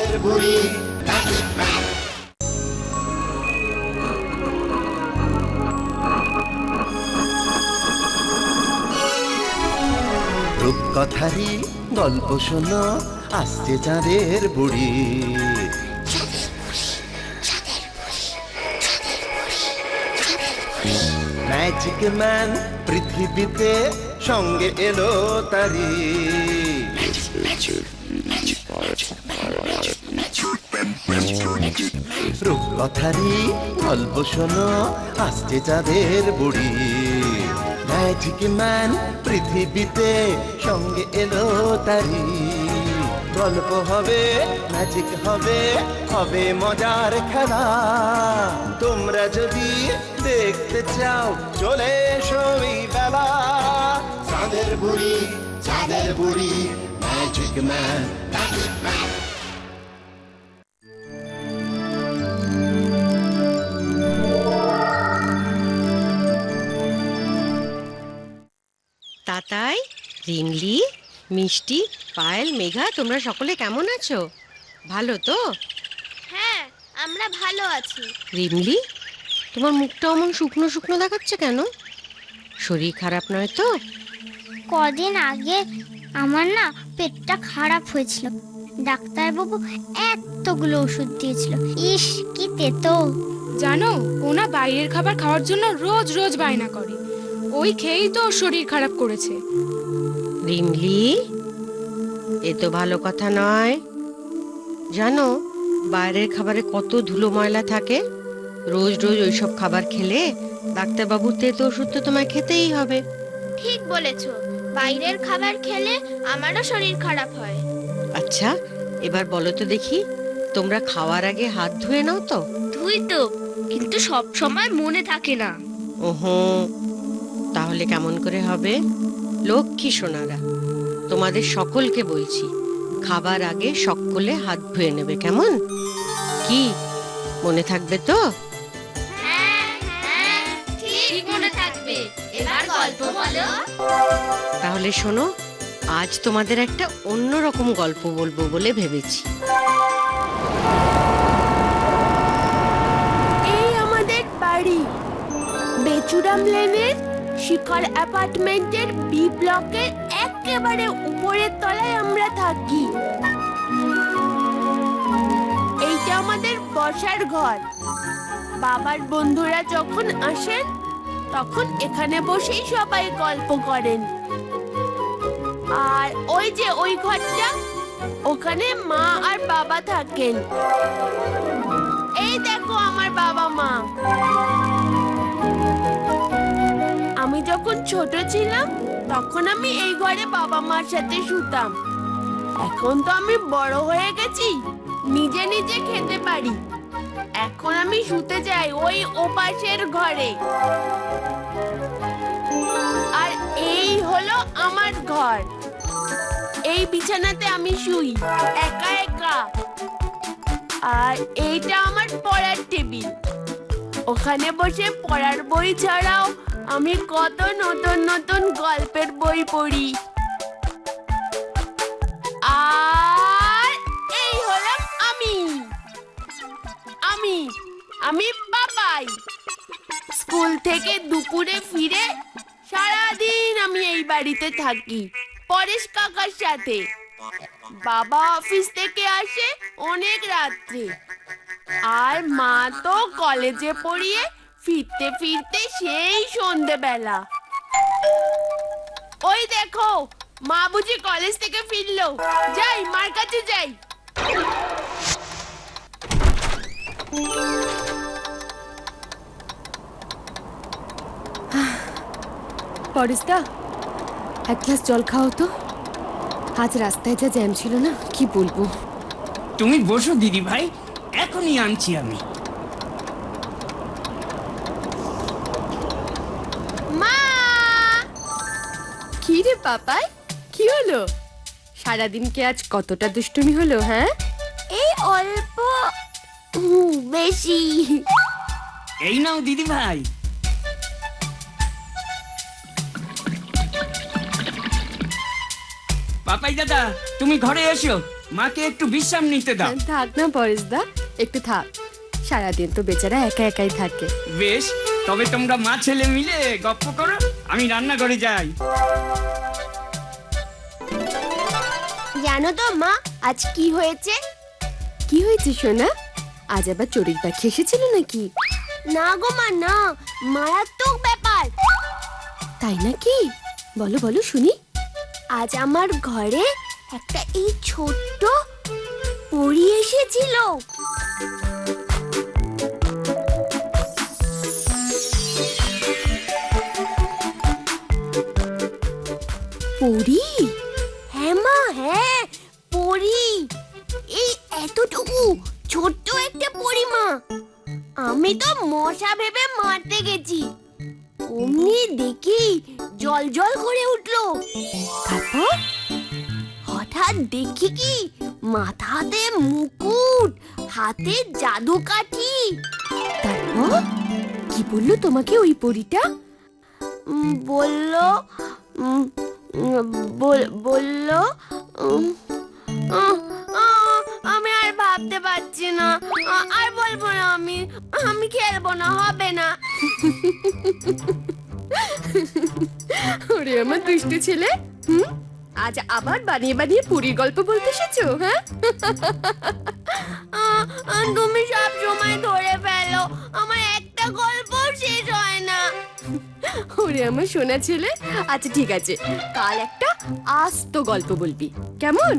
চাঁদের বুড়ি magic man. রূপকথারই গল্প শোনো, আসছে চাঁদের বুড়ি। ম্যাজিক ম্যান পৃথিবীতে সঙ্গে এলো তারি। রূপকথারই গল্প শোনো, আসছে চাঁদের বুড়ি। ম্যাজিক ম্যান পৃথিবীতে সঙ্গে এলো তারি। গল্প হবে, ম্যাজিক হবে, হবে মজার খেলা। তোমরা যদি দেখতে চাও চলে এসো এই বেলা। চাঁদের বুড়ি, চাঁদের বুড়ি, magic man, magic man. Tatai, Rimli, Mishti, Payel, Megha, তোমরা সকলে কেমন আছো? ভালো তো? হ্যাঁ, আমরা ভালো আছি। রিমলি, তোমার মুখটা অমন শুকনো শুকনো দেখাচ্ছে কেন? শরীর খারাপ নয় তো? কদিন আগে আমার না পেটটা খারাপ হয়েছিল, ডাক্তারবাবু এতগুলো ওষুধ দিয়েছিল। ইস, কি তেতো! জানো, ওনা বাইরের খাবার খাওয়ার জন্য রোজ রোজ বায়না করে। ওই খেয়েই তো ওর শরীর খারাপ করেছে। রিমলি, এ তো ভালো কথা নয়। জানো, বাইরের খাবারে কত ধুলো ময়লা থাকে। রোজ রোজ ওইসব খাবার খেলে ডাক্তারবাবুর তেতো ওষুধ তো তোমায় খেতেই হবে। ঠিক বলেছো, বাইরের খাবার খেলে আমারও শরীর খারাপ হয়। আচ্ছা, এবার বলো তো দেখি, তোমরা খাওয়ার আগে হাত ধুয়ে নাও তো? ধুই তো, কিন্তু সব সময় মনে থাকে না। ওহো, তাহলে কেমন করে হবে? লক্ষ্মী সোনারা, তোমাদের সকলকে বলছি, খাবার আগে সকলে হাত ধুয়ে নেবে, কেমন? কি মনে থাকবে তো? হ্যাঁ হ্যাঁ, ঠিক মনে থাকবে। এবার গল্প বলো। তাহলে শোনো, আজ তোমাদের একটা অন্যরকম গল্প বলবো বলে ভেবেছি। এই আমাদের বাড়ি, বেচুরাম লেনের শিখর অ্যাপার্টমেন্টের বি ব্লকের একেবারে উপরের তলায় আমরা থাকি। এইটা আমাদের বসার ঘর। বাবার বন্ধুরা যখন আসেন তখন এখানে বসেই সবাই গল্প করেন। আর ওই যে ওই ঘরটা, ওখানে মা আর বাবা থাকেন। এই দেখো আমার বাবা মা। আমি যখন ছোট ছিলাম তখন আমি এই ঘরে বাবা মার সাথে শুতাম। এখন তো আমি বড় হয়ে গেছি, নিজে নিজে খেতে পারি। এখন আমি শুতে যাই ওই ওপাশের ঘরে। আর এই হলো আমার ঘর। এই বিছানাতে আমি শুই একা একা। আর এইটা আমার পড়ার টেবিল। ওখানে বসে পড়ার বই ছাড়াও আমি কত নতুন নতুন গল্পের বই পড়ি। আর এই হলাম আমি আমি আমি বাবাই। স্কুল থেকে দুপুরে ফিরে সারাদিন আমি এই বাড়িতে থাকি পরেশ কাকার সাথে। বাবা অফিস থেকে আসে অনেক রাত্রে, আর মা তো কলেজে পড়িয়ে ফিরতে ফিরতে সেই সন্ধেবেলা। ওই দেখো, মা বুঝি কলেজ থেকে ফিরলো। যাই, মার কাছে যাই। পরেশদা, এক গ্লাস জল খাও তো। আজ রাস্তায় যা জ্যাম ছিল না, কি বলবো। তুমি বসো দিদি ভাই, এখনই আনছি আমি। মা! কি রে পাপাই, কি হলো? সারাদিন কে আজ কতটা দুষ্টুমি হলো? হ্যাঁ, এই অল্প বেশি। এই নাও দিদি ভাই। পাপাই দাদা, তুমি ঘরে এসো, মাকে একটু বিশ্রাম নিতে দাও। থাক না পরেশদা, একটু থাক। সারাদিন তো বেচারা একা একাই থাকে। বেশ, তবে তোমরা মা ছেলে মিলে গপ্প করো, আমি রান্নাঘরে যাই। জানো তো মা, আজ কি হয়েছে? কি হয়েছে সোনা? আজ আবার চড়ুই পাখি এসেছিল নাকি? না গো মা, না, মারাত্মক ব্যাপার। তাই নাকি? বলো বলো শুনি। আজ আমার ঘরে একটা এই ছোট্ট পরী এসেছিল। পরী? হ্যাঁ মা, হ্যাঁ, পরী। এই এতটুকু ছোট্ট একটা পরী মা। আমি তো মশা ভেবে মারতে গেছি, অমনি দেখি জল জল করে উঠলো। তারপর? হঠাৎ দেখি কি মাথাতে মুকুট, হাতে জাদু কাঠি। তারপর কি বললো তোমাকে ওই পরীটা? বললো বললো আমি আর ভাবতে পারছি না, আর বলবো না, আমি খেলবো না, হবে না। ওরে আমার দুষ্টু ছেলে, আজ আবার বানিয়ে বানিয়ে পুরীর গল্প বলতে এসেছো? হ্যাঁ, তুমি সব সময় ধরে ফেলো, আমার একটা গল্প শেষ হয় না। ওরে আমার সোনা ছেলে, আচ্ছা ঠিক আছে, কাল একটা আস্ত গল্প বলবি, কেমন?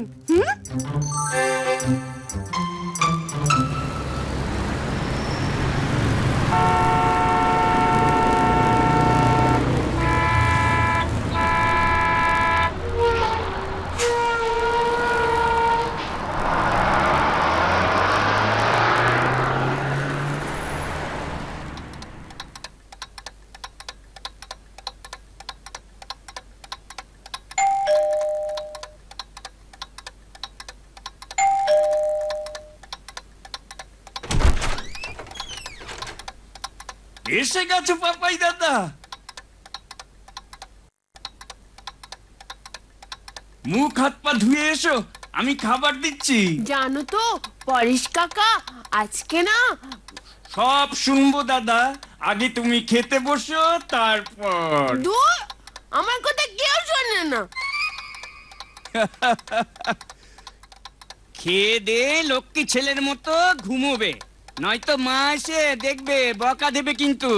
এসে গেছো পাপাই দাদা। মুখ হাত পা ধুয়ে এসো, আমি খাবার দিচ্ছি। জানো তো পরেশ কাকা, আজকে না। সব শুনবো দাদা, আগে তুমি খেতে বসো, তারপর। দূর, আমার কথা কেউ শোনে না। খেয়ে দে লক্ষ্মী ছেলের মতো ঘুমোবে, নয়তো মা এসে দেখবে বকা দেবে কিন্তু।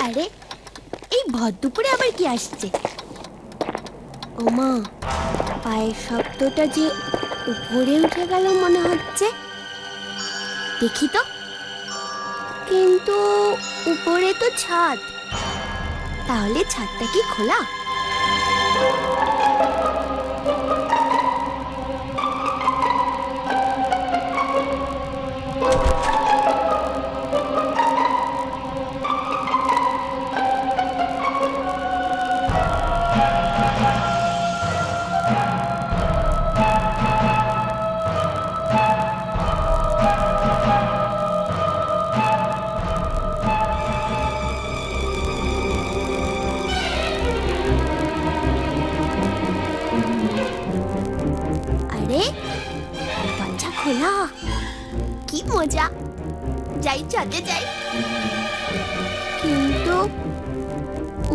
আরে, এই ভর দুপুরে আবার কি আসছে? ও মা, পায়ের শব্দটা যে উপরে উঠে গেল মনে হচ্ছে। দেখি তো, কিন্তু উপরে তো ছাদ, তাহলে ছাদটা কি খোলা? আরে, দরজা খোলা, কি মজা! যাই, ছাদে যাই। কিন্তু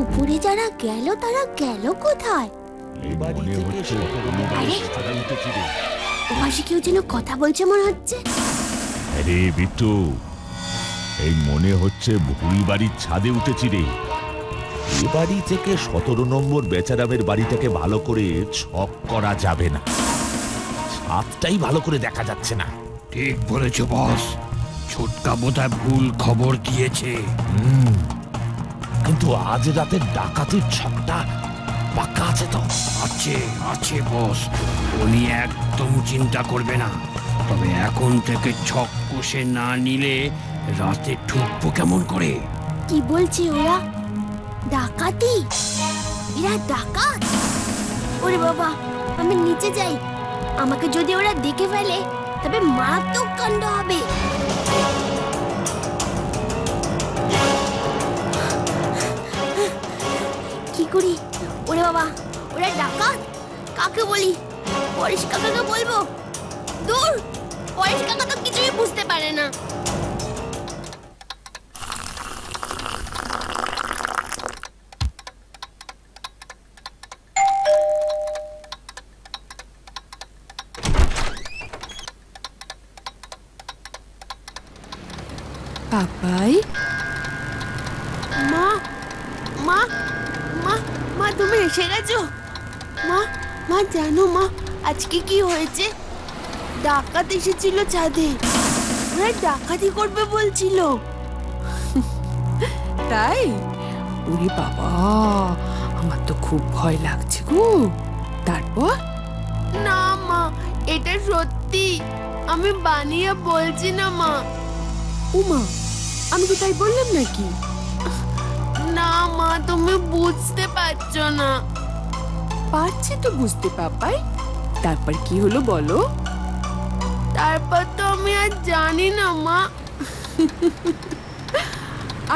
উপরে যারা গেল তারা গেল কোথায়? আরে, ওপাশে কেউ যেন কথা বলছে মনে হচ্ছে। আরে বিট্টু, এই মনে হচ্ছে ভুল বাড়ির ছাদে উঠেছি রে। এ বাড়ি থেকে 17 নম্বর বেচারামের বাড়িটাকে ভালো করে ছক করা যাবে না, ছাদটাই ভালো করে দেখা যাচ্ছে না। ঠিক বলেছো বস, ছোটকা বোধহয় ভুল খবর দিয়েছে। কিন্তু আজ রাতের ডাকাতির ছকটা পাক্কা আছে তো? আছে আছে বস, উনি একদম চিন্তা করবে না। তবে এখন থেকে ছক কষে না নিলে রাতে ঢুকবো কেমন করে? কি বলছে ওরা? ডাকাতি? এরা ডাকাত? ওরে বাবা, আমি নিচে যাই। আমাকে যদি ওরা দেখে ফেলে তবে মারাত্মক কাণ্ড হবে। কি করি? ওরে বাবা, ওরা ডাকাত। কাকে বলি? পরেশ কাকাকে বলবো? দূর, পরেশ কাকা তো কিছুই বুঝতে পারে না। পাপাই, মা মা মা মা তুমি এসে গেছো? মা মা জানো মা আজকে কি হয়েছে? ডাকাত এসেছিল ছাদে। ওরা ডাকাতি করবে বলছিল। তাই? ওরে বাবা, আমার তো খুব ভয় লাগছে গো। তারপর? না মা, এটা সত্যি, আমি বানিয়ে বলছি না মা। উমা, আমি তো তাই বললাম নাকি? না মা, তুমি বুঝতে পারছো না। পারছি তো বুঝতে পাপাই। তারপর কি হলো বলো? তারপর তো আমি আর জানি না মা।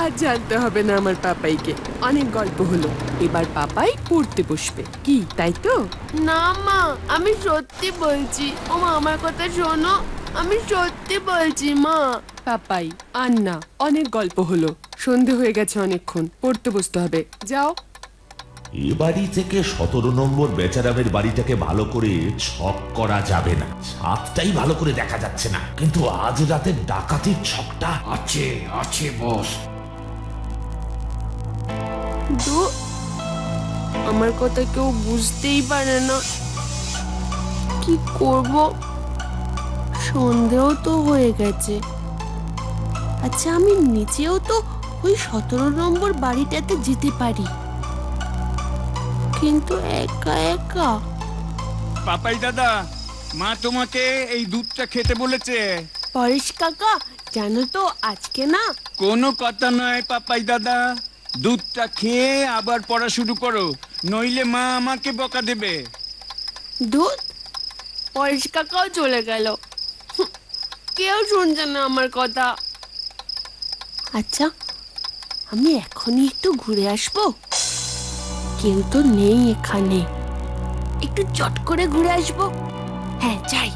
আর জানতে হবে না আমার পাপাইকে, অনেক গল্প হলো। এবার পাপাই পড়তে বসবে, কি তাই তো? না মা, আমি সত্যি বলছি। ও মা, আমার কথা শোনো, আমি সত্যি বলছি মা। পাপাই আর না, অনেক গল্প হলো। সন্ধে হয়ে গেছে অনেকক্ষণ, পড়তে বসতে হবে, যাও। এ বাড়ি থেকে 17 নম্বর বেচারামের বাড়িটাকে ভালো করে ছক করা যাবে না। ছাদটাই ভালো করে দেখা যাচ্ছে না, কিন্তু আজ রাতে ডাকাতির ছকটা আছে আছে বস। দূর, আমার কথা কেউ বুঝতেই পারে না। কি করব? সন্ধেও তো হয়ে গেছে। আচ্ছা, আমি নিচেও তো ওই 17 নম্বর বাড়িটাতে যেতে পারি, কিন্তু একা একা। পাপাই দাদা, মা তোমাকে এই দুধটা খেতে বলেছে। পরেশ কাকা, জানো তো আজকে না। কোনো কথা নয় পাপাই দাদা, দুধটা খেয়ে আবার পড়া শুরু করো, নইলে মা আমাকে বকা দেবে। দুধ? পরেশ কাকাও চলে গেল। কেউ শুনছে না আমার কথা। আচ্ছা, আমি এখনই একটু ঘুরে আসবো। কেউ তো নেই এখানে, একটু চট করে ঘুরে আসবো। হ্যাঁ, যাই।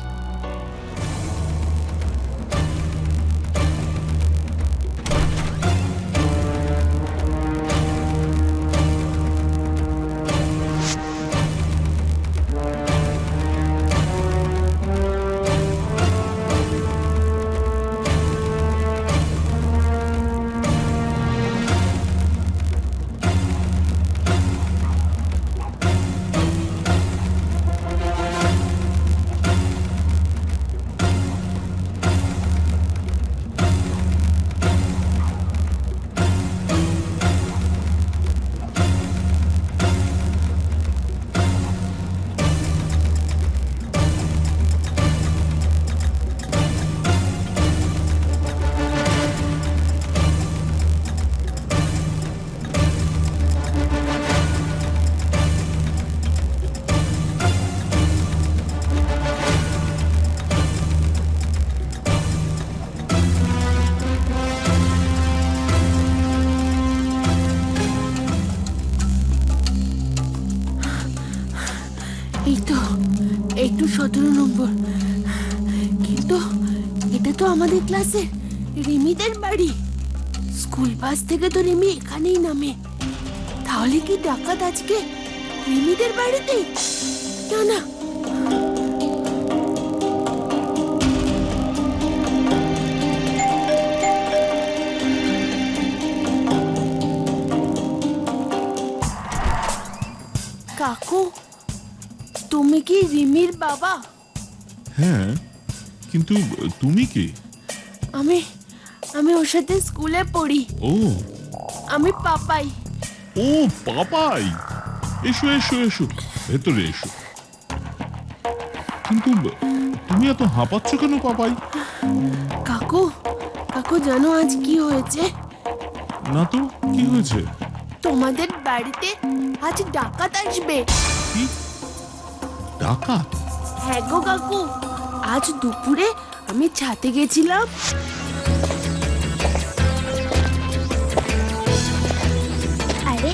এই তো 17 নম্বর। কিন্তু এটা তো আমাদের ক্লাসে রিমিদের বাড়ি। স্কুল বাস থেকে তো রিমি এখানেই নামে। তাহলে কি ডাকাত আজকে রিমিদের বাড়িতে? না না, কাকু, তুমি কি রিমির বাবা? হ্যাঁ, কিন্তু তুমি কে? আমি ওর সাথে স্কুলে পড়ি। ও, আমি পাপাই। ও পাপাই, এসো এসো এসো, ভেতরে এসো। কিন্তু তুমি এত হাঁপাচ্ছ কেন পাপাই? কাকু, কাকু জানো আজ কি হয়েছে? না তো, কি হয়েছে? তোমাদের বাড়িতে আজ ডাকাত আসবে। কি? ডাকাত? হ্যাঁ গো কাকু, আজ দুপুরে আমি ছাদে গেছিলাম। আরে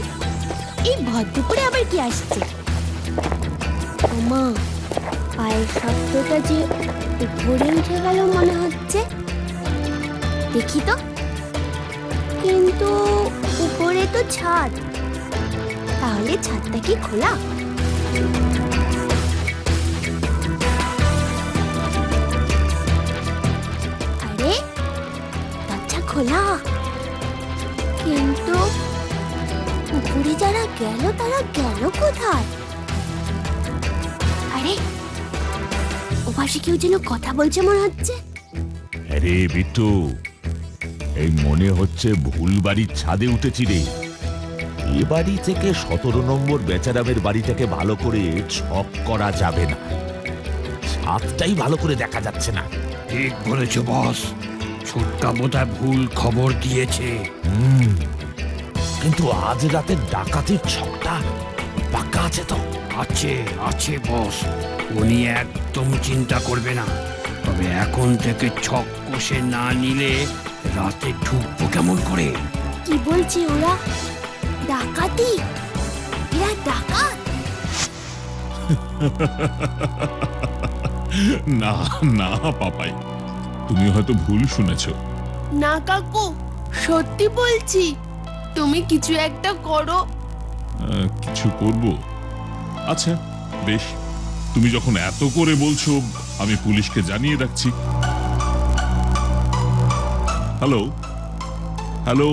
এই ভর দুপুরে আবার কি আসছে? ওমা, পায়ের শব্দটা যে উপরে উঠে গেল মনে হচ্ছে। দেখি তো, কিন্তু উপরে তো ছাদ, তাহলে ছাদটা কি খোলা? আরে দরজা খোলা, কিন্তু উপরে যারা গেল তারা গেল কোথায়? আরে ওপাশে কেউ যেন কথা বলছে মনে হচ্ছে। আরে বিট্টু, এই মনে হচ্ছে ভুল বাড়ির ছাদে উঠেছি রে। এ বাড়ি থেকে 17 নম্বর বেচারামের বাড়িটাকে ভালো করে ছক করা যাবে না। ছাদটাই ভালো করে দেখা যাচ্ছে না। ঠিক বলেছো বস, ছোটকা বোধহয় ভুল খবর দিয়েছে। কিন্তু আজ রাতে ডাকাতির ছকটা পাক্কা আছে তো? আছে আছে বস, উনি একদম চিন্তা করবে না। তবে এখন থেকে ছক কষে না নিলে রাতে ঢুকবো কেমন করে? কি বলছে ওরা? ডাকাতি? এরা ডাকাত? না না পাপাই, তুমি হয়তো ভুল শুনেছো। না কাকু, সত্যি বলছি, তুমি কিছু একটা করো। কিছু করব? আচ্ছা বেশ, তুমি যখন এত করে বলছো আমি পুলিশকে জানিয়ে রাখছি। Hello hello,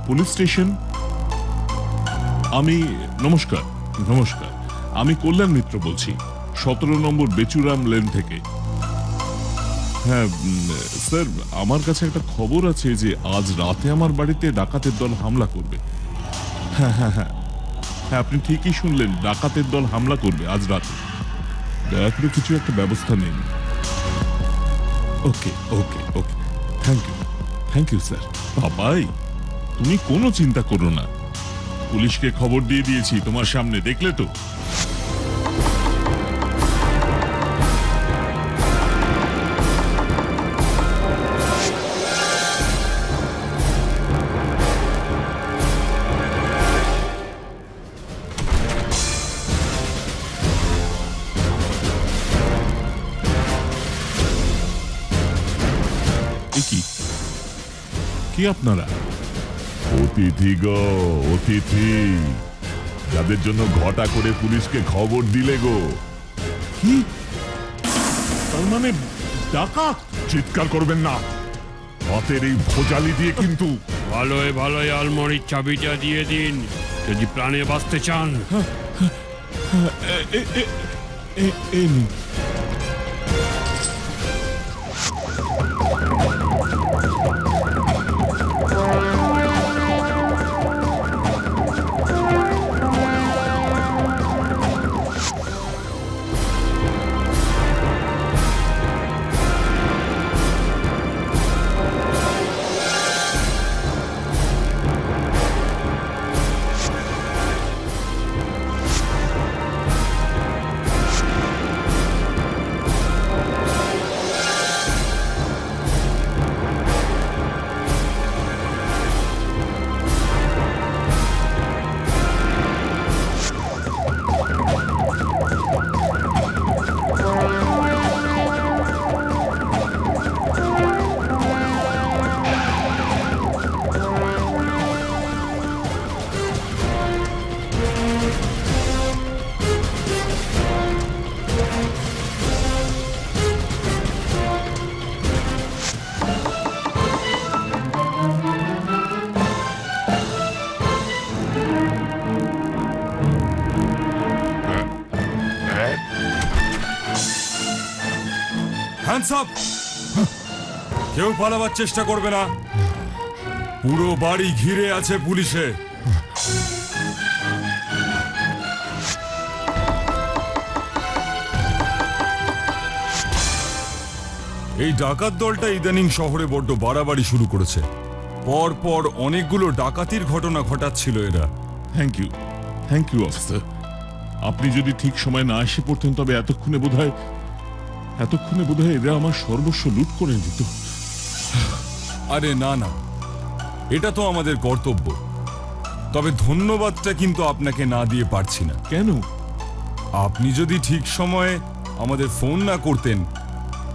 police station. নমস্কার, আমি কল্যাণ মিত্র বলছি, 17 নম্বর বেচুরাম লেন থেকে। হ্যাঁ স্যার, আমার কাছে একটা খবর আছে যে আজ রাতে আমার বাড়িতে ডাকাতের দল হামলা করবে। হ্যাঁ হ্যাঁ হ্যাঁ হ্যাঁ, আপনি ঠিকই শুনলেন, ডাকাতের দল হামলা করবে আজ রাতে। দয়া করে কিছু একটা ব্যবস্থা নিন। ওকে ওকে ওকে, থ্যাংক ইউ স্যার। বাবাই, তুমি কোনো চিন্তা করো না, পুলিশকে খবর দিয়ে দিয়েছি তোমার সামনে, দেখলে তো। কি আপনারা? অতিথি গো, অতিথি, যাদের জন্য ঘটা করে পুলিশকে খবর দিলে গো। কি তার মানে ডাকাত? চিৎকার করবেন না, হাতের এই ভোজালি দিয়ে কিন্তু। ভালোই ভালোই আলমারির চাবিটা দিয়ে দিন যদি প্রাণে বাঁচতে চান। নিন। Hands up! কেউ পালাবার চেষ্টা করবে না, পুরো বাড়ি ঘিরে আছে পুলিশে। এই ডাকাত দলটা ইদানিং শহরে বড্ড বাড়াবাড়ি শুরু করেছে। পর পর অনেকগুলো ডাকাতির ঘটনা ঘটাচ্ছিল এরা। Thank you officer. আপনি যদি ঠিক সময় না এসে পড়তেন তবে এতক্ষণে বোধহয় এরা আমার সর্বস্ব লুট করে দিত। আরে না না, এটা তো আমাদের কর্তব্য। তবে ধন্যবাদটা কিন্তু আপনাকে না দিয়ে পারছি না। কেন? আপনি যদি ঠিক সময়ে আমাদের ফোন না করতেন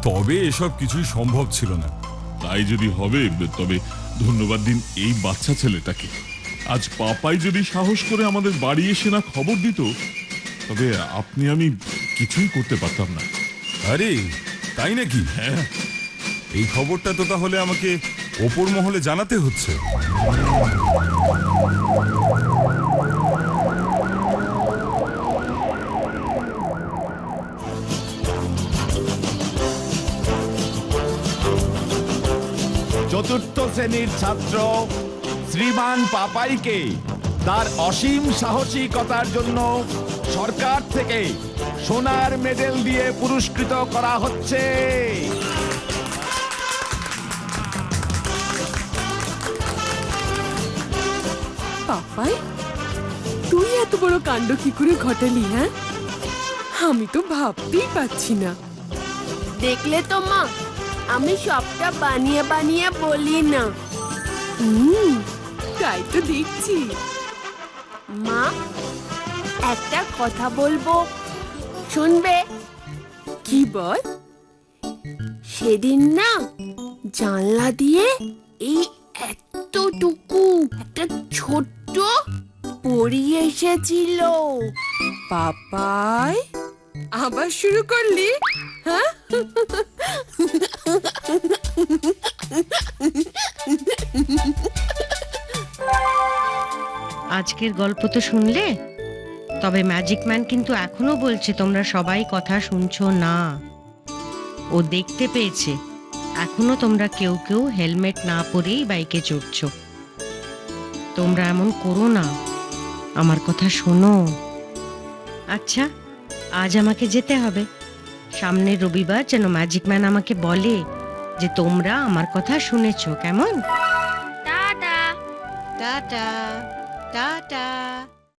তবে এসব কিছুই সম্ভব ছিল না। তাই যদি হবে তবে ধন্যবাদ দিন এই বাচ্চা ছেলেটাকে। আজ পাপাই যদি সাহস করে আমাদের বাড়ি এসে না খবর দিত তবে আপনি আমি কিছুই করতে পারতাম না। আরে তাই নাকি? হ্যাঁ, এই খবরটা তো তাহলে আমাকে ওপর মহলে জানাতে হচ্ছে। চতুর্থ শ্রেণীর ছাত্র শ্রীমান পাপাইকে তার অসীম সাহসিকতার জন্য সরকার থেকে সোনার মেডেল দিয়ে পুরস্কৃত করা হচ্ছে। পাপাই, তুই এত বড় কাণ্ড কি করে ঘটালি? হ্যাঁ, আমি তো ভাবতেই পাচ্ছি না। দেখলে তো মা, আমি সবটা বানিয়ে বানিয়ে বলি না। তাই তো দেখছি। মা, একটা কথা বলবো, শুনবে? কি বল? সেদিন না জানলা দিয়ে এই এতটুকু একটা ছোট্ট পরী এসেছিল। পাপাই, আবার শুরু করলি? হ্যাঁ, আজকের গল্প তো শুনলে, তবে ম্যাজিক ম্যান কিন্তু এখনো বলছে তোমরা সবাই কথা শুনছো না। ও দেখতে পেয়েছে এখনো তোমরা কেউ কেউ হেলমেট না পরেই বাইকে চড়ছো। তোমরা এমন করো না, আমার কথা শোনো। আচ্ছা, আজ আমাকে যেতে হবে। সামনের রবিবার যেন ম্যাজিক ম্যান আমাকে বলে যে তোমরা আমার কথা শুনেছো। কেমন? টাটা। Tata tata.